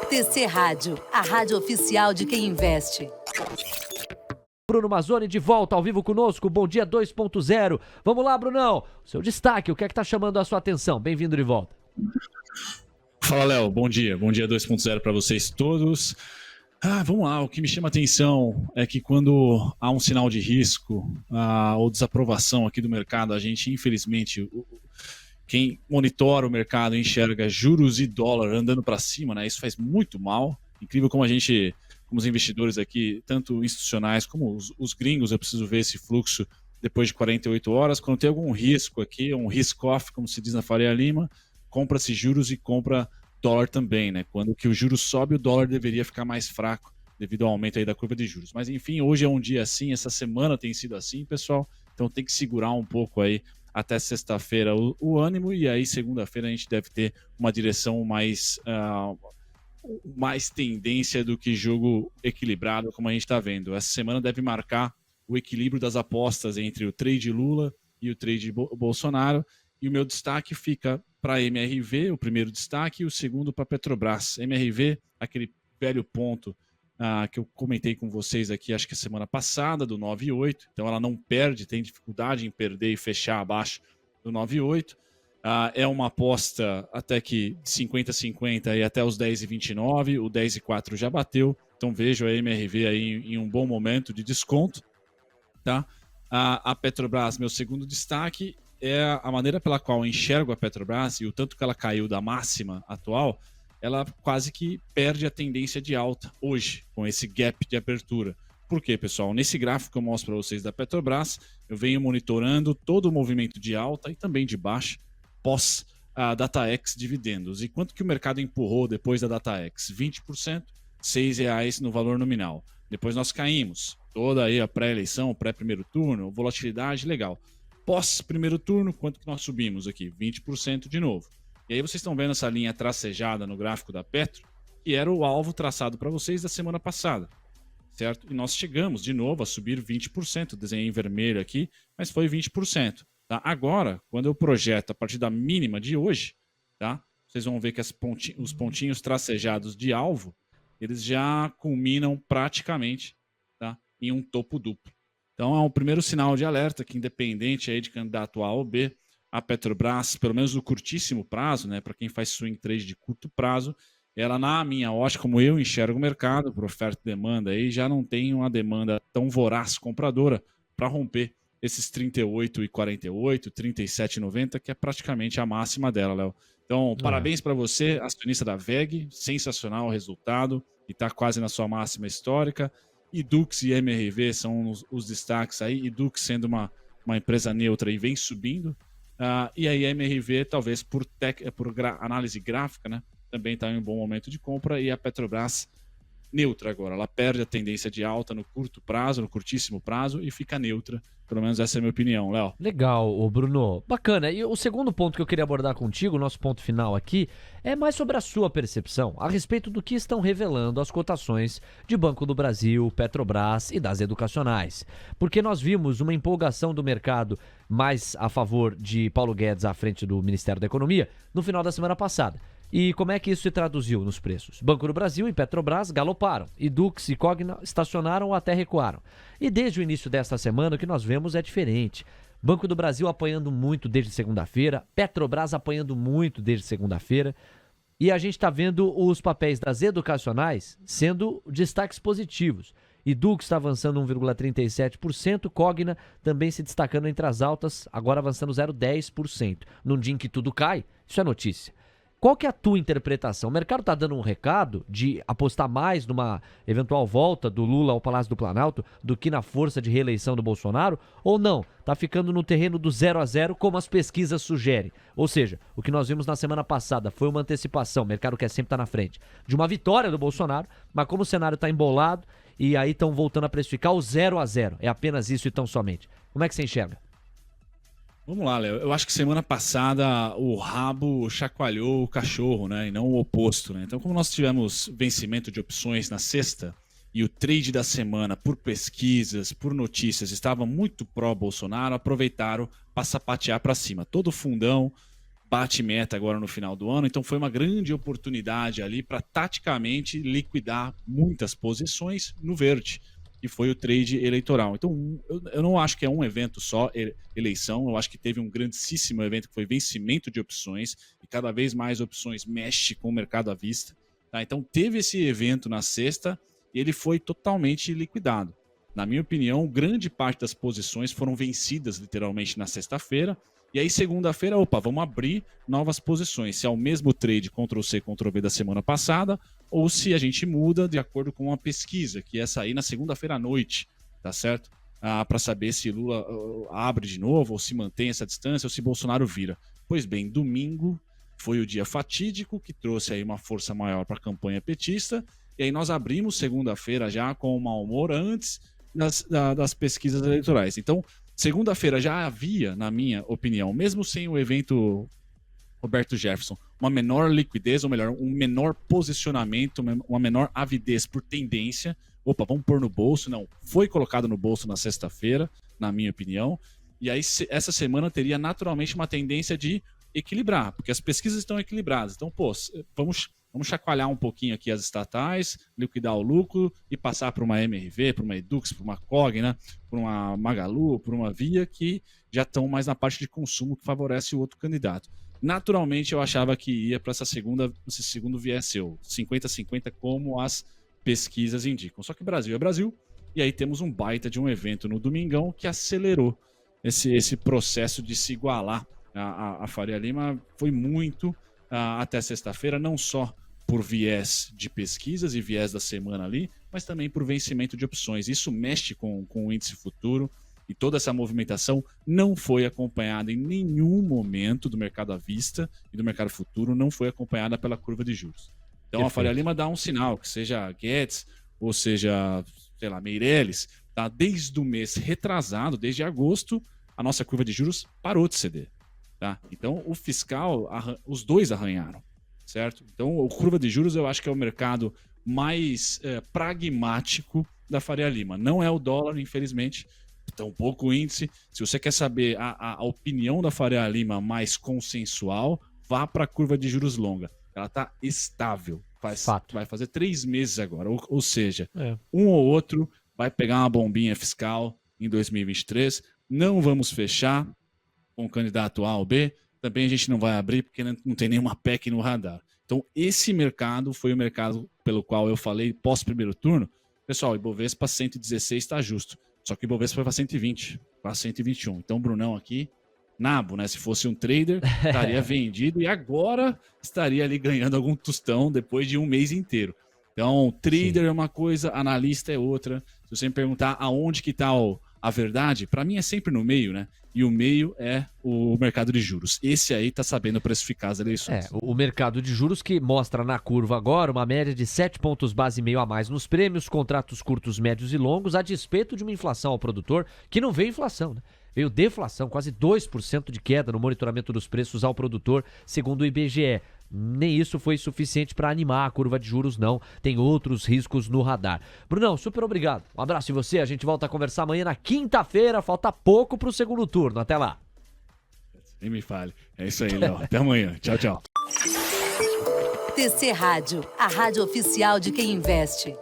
TC Rádio, a rádio oficial de quem investe. Bruno Mazzoni de volta ao vivo conosco, Bom Dia 2.0. Vamos lá, Brunão, seu destaque, o que é que tá chamando a sua atenção? Bem-vindo de volta. Fala, Léo, bom dia 2.0 para vocês todos. Vamos lá, o que me chama a atenção é que quando há um sinal de risco ou desaprovação aqui do mercado, a gente, infelizmente, quem monitora o mercado enxerga juros e dólar andando para cima, né? Isso faz muito mal. Incrível como a gente, como os investidores aqui, tanto institucionais como os gringos, eu preciso ver esse fluxo depois de 48 horas. Quando tem algum risco aqui, um risk-off, como se diz na Faria Lima, compra-se juros e compra dólar também, né? Quando que o juro sobe, o dólar deveria ficar mais fraco devido ao aumento aí da curva de juros. Mas enfim, hoje é um dia assim, essa semana tem sido assim, pessoal. Então tem que segurar um pouco aí até sexta-feira o ânimo, e aí segunda-feira a gente deve ter uma direção mais tendência do que jogo equilibrado, como a gente está vendo. Essa semana deve marcar o equilíbrio das apostas entre o trade Lula e o trade Bolsonaro, e o meu destaque fica para MRV, o primeiro destaque, e o segundo para Petrobras. MRV, aquele velho ponto que eu comentei com vocês aqui, acho que a semana passada, do 9,8. Então ela não perde, tem dificuldade em perder e fechar abaixo do 9,8. É uma aposta até que de 50-50 e até os 10,29. O 10,4 já bateu. Então vejo a MRV aí em um bom momento de desconto. Tá? A Petrobras, meu segundo destaque, é a maneira pela qual eu enxergo a Petrobras e o tanto que ela caiu da máxima atual. Ela quase que perde a tendência de alta hoje, com esse gap de abertura. Por quê, pessoal? Nesse gráfico que eu mostro para vocês da Petrobras, eu venho monitorando todo o movimento de alta e também de baixa pós a DataX dividendos. E quanto que o mercado empurrou depois da DataX? 20%, R$ 6,00 no valor nominal. Depois nós caímos. Toda aí a pré-eleição, pré-primeiro turno, volatilidade, legal. Pós primeiro turno, quanto que nós subimos aqui? 20% de novo. E aí vocês estão vendo essa linha tracejada no gráfico da Petro, que era o alvo traçado para vocês da semana passada, certo? E nós chegamos de novo a subir 20%, desenhei em vermelho aqui, mas foi 20%. Tá? Agora, quando eu projeto a partir da mínima de hoje, tá? Vocês vão ver que os pontinhos tracejados de alvo, eles já culminam praticamente, tá? Em um topo duplo. Então é um primeiro sinal de alerta que, independente aí de candidato A ou B, a Petrobras, pelo menos no curtíssimo prazo, né, para quem faz swing trade de curto prazo, ela, na minha ótica, como eu enxergo o mercado, por oferta e demanda, aí já não tem uma demanda tão voraz compradora para romper esses 38,48, 37,90, que é praticamente a máxima dela, Léo. Então, parabéns para você, acionista da VEG, sensacional o resultado, e está quase na sua máxima histórica. E Dux e MRV são os destaques aí, e Dux sendo uma empresa neutra e vem subindo. E aí a MRV, talvez por análise gráfica, né, também está em um bom momento de compra, e a Petrobras neutra agora. Ela perde a tendência de alta no curto prazo, no curtíssimo prazo, e fica neutra. Pelo menos essa é a minha opinião, Léo. Legal, Bruno. Bacana. E o segundo ponto que eu queria abordar contigo, o nosso ponto final aqui, é mais sobre a sua percepção a respeito do que estão revelando as cotações de Banco do Brasil, Petrobras e das educacionais. Porque nós vimos uma empolgação do mercado mais a favor de Paulo Guedes à frente do Ministério da Economia no final da semana passada. E como é que isso se traduziu nos preços? Banco do Brasil e Petrobras galoparam, e Dux e Cogna estacionaram ou até recuaram. E desde o início desta semana o que nós vemos é diferente. Banco do Brasil apanhando muito desde segunda-feira, Petrobras apanhando muito desde segunda-feira, e a gente está vendo os papéis das educacionais sendo destaques positivos. E Dux está avançando 1,37%, Cogna também se destacando entre as altas, agora avançando 0,10%. Num dia em que tudo cai, isso é notícia. Qual que é a tua interpretação? O mercado está dando um recado de apostar mais numa eventual volta do Lula ao Palácio do Planalto do que na força de reeleição do Bolsonaro? Ou não? Está ficando no terreno do 0-0, como as pesquisas sugerem? Ou seja, o que nós vimos na semana passada foi uma antecipação, o mercado quer sempre estar na frente, de uma vitória do Bolsonaro, mas como o cenário está embolado e aí estão voltando a precificar o 0-0. É apenas isso e tão somente. Como é que você enxerga? Vamos lá, Léo. Eu acho que semana passada o rabo chacoalhou o cachorro, né? E não o oposto, né? Então, como nós tivemos vencimento de opções na sexta e o trade da semana, por pesquisas, por notícias, estava muito pró-Bolsonaro, aproveitaram para sapatear para cima. Todo fundão bate meta agora no final do ano, então foi uma grande oportunidade ali para taticamente liquidar muitas posições no verde, que foi o trade eleitoral. Então eu não acho que é um evento só, eleição, eu acho que teve um grandíssimo evento que foi vencimento de opções, e cada vez mais opções mexe com o mercado à vista. Tá? Então teve esse evento na sexta e ele foi totalmente liquidado. Na minha opinião, grande parte das posições foram vencidas literalmente na sexta-feira. E aí, segunda-feira, vamos abrir novas posições. Se é o mesmo trade Ctrl+C, Ctrl+V da semana passada, ou se a gente muda de acordo com uma pesquisa, que ia sair na segunda-feira à noite, tá certo? Para saber se Lula abre de novo, ou se mantém essa distância, ou se Bolsonaro vira. Pois bem, domingo foi o dia fatídico, que trouxe aí uma força maior para a campanha petista. E aí nós abrimos segunda-feira já com o mau humor antes das pesquisas eleitorais. Então, segunda-feira já havia, na minha opinião, mesmo sem o evento Roberto Jefferson, uma menor liquidez, ou melhor, um menor posicionamento, uma menor avidez por tendência. Vamos pôr no bolso. Não, foi colocado no bolso na sexta-feira, na minha opinião. E aí, essa semana teria naturalmente uma tendência de equilibrar, porque as pesquisas estão equilibradas. Então, vamos chacoalhar um pouquinho aqui as estatais, liquidar o lucro e passar para uma MRV, para uma Edux, para uma Cogna, para uma Magalu, para uma Via, que já estão mais na parte de consumo, que favorece o outro candidato. Naturalmente, eu achava que ia para esse segundo viés seu, 50-50, como as pesquisas indicam. Só que Brasil é Brasil, e aí temos um baita de um evento no domingão que acelerou esse processo de se igualar. A Faria Lima foi muito até sexta-feira, não só por viés de pesquisas e viés da semana ali, mas também por vencimento de opções. Isso mexe com o índice futuro, e toda essa movimentação não foi acompanhada em nenhum momento do mercado à vista e do mercado futuro, não foi acompanhada pela curva de juros. Então, a Faria Lima dá um sinal, que seja Guedes, ou seja, sei lá, Meirelles, tá? Desde o mês retrasado, desde agosto, a nossa curva de juros parou de ceder. Tá? Então, o fiscal, os dois arranharam, certo? Então, a curva de juros eu acho que é o mercado mais pragmático da Faria Lima. Não é o dólar, infelizmente, tampouco o índice. Se você quer saber a opinião da Faria Lima mais consensual, vá para a curva de juros longa. Ela está estável. Vai fazer 3 meses agora. Ou seja, um ou outro vai pegar uma bombinha fiscal em 2023. Não vamos fechar com o candidato A ou B. Também a gente não vai abrir porque não tem nenhuma PEC no radar. Então, esse mercado foi o mercado pelo qual eu falei pós-primeiro turno. Pessoal, o Ibovespa 116 está justo. Só que o Ibovespa foi para 120, para 121. Então, o Brunão aqui, nabo, né? Se fosse um trader, estaria vendido e agora estaria ali ganhando algum tostão depois de um mês inteiro. Então, trader é uma coisa, analista é outra. Se você me perguntar aonde que está a verdade, para mim é sempre no meio, né? E o meio é o mercado de juros. Esse aí tá sabendo precificar as eleições. O mercado de juros que mostra na curva agora uma média de 7 pontos base e meio a mais nos prêmios, contratos curtos, médios e longos, a despeito de uma inflação ao produtor que não veio inflação, né? Veio deflação, quase 2% de queda no monitoramento dos preços ao produtor, segundo o IBGE. Nem isso foi suficiente para animar a curva de juros, não. Tem outros riscos no radar. Brunão, super obrigado. Um abraço em você. A gente volta a conversar amanhã na quinta-feira. Falta pouco para o segundo turno. Até lá. Nem me fale. É isso aí, Léo. Até amanhã. Tchau, tchau. TC Rádio, a rádio oficial de quem investe.